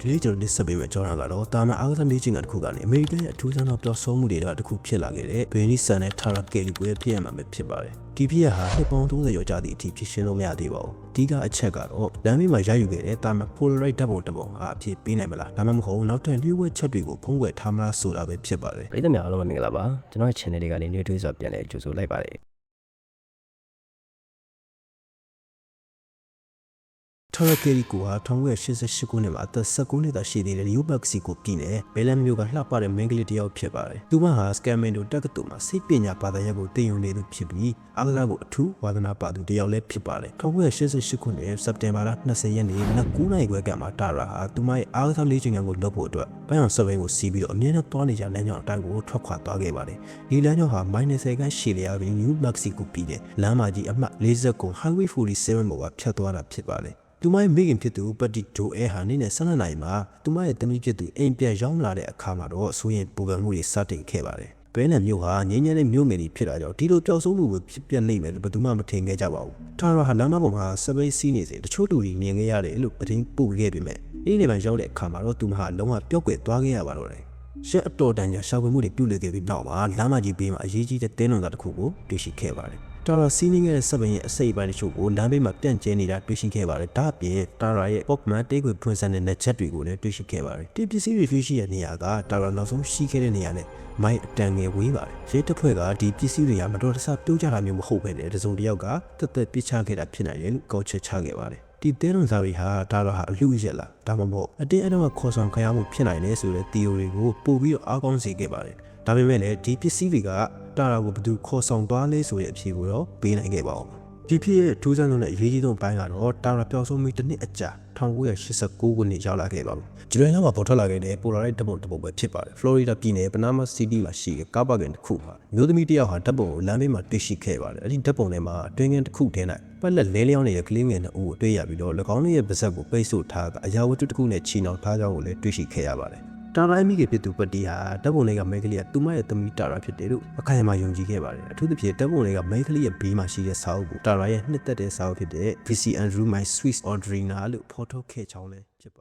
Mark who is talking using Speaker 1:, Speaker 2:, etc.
Speaker 1: ဒီနေ့ကျွန်တော်ဒီဆက်ပေးမယ့်ကြောင်းကတော့တာမန်အားကစားလေ့ကျင့်ခန်းတစ်ခုကနေအမေရိကန်ရဲ့အထူးဆန်းသောပျော်စောမှုတွေတစ်ခုဖြစ်လာခဲ့တဲ့ဘယ်နီဆန်နဲ့ထာရာကယ်လီကိုရဲ့ဖြစ်ရမှာပဲဖြစ်ပါတယ်ဒီဖြစ်ရဟာနှစ်ပေါင်း30ကျော်ကြာသည့်အထိဖြစ်ရှင်းလို့မရသေးပါဘူးအဓိကအချက်ကတော့လမ်းမေးမှာရယူခဲ့တဲ့တာမန် Polaroid ဓာတ်ပုံတစ်ပုံကအဖြစ်ပေးနိုင်မလားဒါမှမဟုတ်နောက်ထပ်လျှို့ဝှက်ချက်တွေကိုဖုံးကွယ်ထားမလားဆိုတာပဲဖြစ်ပါတယ်
Speaker 2: ပရိသတ်များအားလုံးမင်္ဂလာပါကျွန်တော်ရဲ့ channel လေးကနေညွှန်ထွေးစွာပြန်လည်ကြိုဆိုလိုက်ပါတယ်
Speaker 1: ထာရာကယ်လီကိုဟာ1988ခုနှစ်မှာအသက်19နှစ်သာရှိသေးတဲ့နယူးမက္ကဆီကိုပြည်နယ်ဘဲလန်မြို့ကလှပတဲ့မိန်းကလေးတစ်ယောက်ဖြစ်ပါတယ်။သူမဟာစကမ်မင်တိုတက္ကသိုလ်မှာစိတ်ပညာဘာသာရပ်ကိုသင်ယူနေသူဖြစ်ပြီးအားကစားကိုအထူးဝါသနာပါသူတစ်ယောက်လည်းဖြစ်ပါတယ်။1988ခုနှစ်စက်တင်ဘာလ20ရက်နေ့နက်9:00နာရီခွဲကမှတာရာဟာသူမရဲ့အားကစားလေ့ကျင့်ခန်းကိုလုပ်ဖို့အတွက်ပန်းအောင်စပိန်ကိုစီးပြီးတော့အမြဲတမ်းသွားနေကြလမ်းကြောင်းအတိုင်းကိုထွက်ခွာသွားခဲ့ပါတယ်။ဒီလမ်းကြောင်းဟာမိုင်20ခန့်ရှည်လျားပြီးနယူးမက္ကဆီကိုပြည်နယ်လမ်းမကြီးအမှတ်40ကို Highway 47ပေါ်ကဖြတ်သွားတာဖြစ်ပါတယ်။သူမရဲ့မိခင်ဖြစ်သူပတီဒိုအဲဟာနေ့နဲ့12နာရီမှာသူမရဲ့သမီးဖြစ်သူအိမ်ပြန်ရောက်လာတဲ့အခါမှာတော့အဆိုရင်ပူပန်မှုတွေစတင်ခဲ့ပါတယ်။ဘဲလန်မြို့ဟာငင်းငင်းတဲ့မြို့ငယ်တွေဖြစ်တာကြောင့်ဒီလိုပျောက်ဆုံးမှုကိုဖြစ်ပြနေမယ်လို့ဘယ်သူမှမထင်ခဲ့ကြပါဘူး။ထာရာဟာလမ်းမပေါ်မှာစပိတ်စီးနေစဉ်တချို့လူတွေမြင်ခဲ့ရတယ်လို့သတင်းပို့ခဲ့ပေမဲ့ဒီနေ့မှရောက်တဲ့အခါမှာတော့သူမဟာလုံးဝပျောက်ကွယ်သွားခဲ့ရပါတော့တယ်။ရှက်အတော်တန်ကြာရှာဖွေမှုတွေပြုလုပ်ခဲ့ပြီးနောက်မှာလမ်းမကြီးဘေးမှာအရေးကြီးတဲ့တင်းလွန်သားတစ်ခုကိုတွေ့ရှိခဲ့ပါတယ်။တာရာစီးနေခဲ့တဲ့စပင်ရဲ့အစိပ်ပိုင်းတချို့ကိုလမ်းဘေးမှာပြန့်ကျဲနေတာတွေ့ရှိခဲ့ပါတယ်။ဒါအပြင်တာရာရဲ့ပေါ့မန်တေးခွေဖွင့်ဆန်းတဲ့လက်ချက်တွေကိုလည်းတွေ့ရှိခဲ့ပါတယ်။ဒီပစ္စည်းတွေတွေ့ရှိတဲ့နေရာကတာရာနောက်ဆုံးရှိခဲ့တဲ့နေရာနဲ့မိုက်အတန်ငယ်ဝေးပါတယ်။ရဲတပ်ဖွဲ့ကဒီပစ္စည်းတွေကမတော်တဆပြုတ်ကျတာမျိုးမဟုတ်ဘဲနဲ့တစုံတစ်ယောက်ကတက်တက်ပစ်ချခဲ့တာဖြစ်နိုင်တယ်လို့ကောက်ချက်ချခဲ့ပါတယ်။ဒီတဲလွန်စာရီဟာတာရာဟာအလူရက်လာဒါမှမဟုတ်အတင်းအဓမ္မခေါ်ဆောင်ခံရမှုဖြစ်နိုင်တယ်ဆိုတဲ့ theory ကိုပို့ပြီးတော့အားကောင်းစေခဲ့ပါတယ်။ဒါပေမဲ့လည်းဒီပစ္စည်းတွေကတာရာကိုဘယ်သူခေါ်ဆောင်သွားလဲဆိုတဲ့အဖြေကိုတော့ပေးနိုင်ခဲ့ပါဘူး။ဒီဖြစ်ရဲ့ထူးဆန်းဆုံးနဲ့အရေးကြီးဆုံးပိုင်းကတော့တာရာပျောက်ဆုံးပြီးတစ်နှစ်အကြာ1989ခုနှစ်ရောက်လာခဲ့ပါဘူး။ဂျူလိုင်လမှာပေါ်ထွက်လာခဲ့တဲ့ Polaroid ဓာတ်ပုံတစ်ပုံပဲဖြစ်ပါတယ်။ Florida ပြည်နယ် Panama City မှာရှိတဲ့ကားပါကင်တစ်ခုမှာမျိုးသမီးတစ်ယောက်ဟာဓာတ်ပုံကိုလမ်းဘေးမှာတွေ့ရှိခဲ့ပါတယ်။အဲဒီဓာတ်ပုံထဲမှာတွင်းကန်းတစ်ခုထဲ၌ပတ်လက်လဲလျောင်းနေတဲ့ကလေးငယ်နှစ်ဦးကိုတွေ့ရပြီးတော့၎င်းတို့ရဲ့ပါးစပ်ကိုပိတ်ဆို့ထားကအရာဝတ္ထုတစ်ခုနဲ့ချီနှောင်ထားကြောင်းကိုလည်းတွေ့ရှိခဲ့ရပါတယ်။တာရာအမိကဖြစ်သူပတီဟာဓာတ်ပုံတွေကမိန်းကလေးကသူမရဲ့သမီးတာရာဖြစ်တယ်လို့အခိုင်အမာယုံကြည်ခဲ့ပါတယ်အထူးသဖြင့်ဓာတ်ပုံတွေကမိန်းကလေးရဲ့ဘေးမှာရှိတဲ့စာအုပ်ကိုတာရာရဲ့နှစ်သက်တဲ့စာအုပ်ဖြစ်တဲ့ VC Andrew My Swiss Audrina လို့ဖော်ထုတ်ခဲ့ချောင်းလည်းဖြစ်ပါ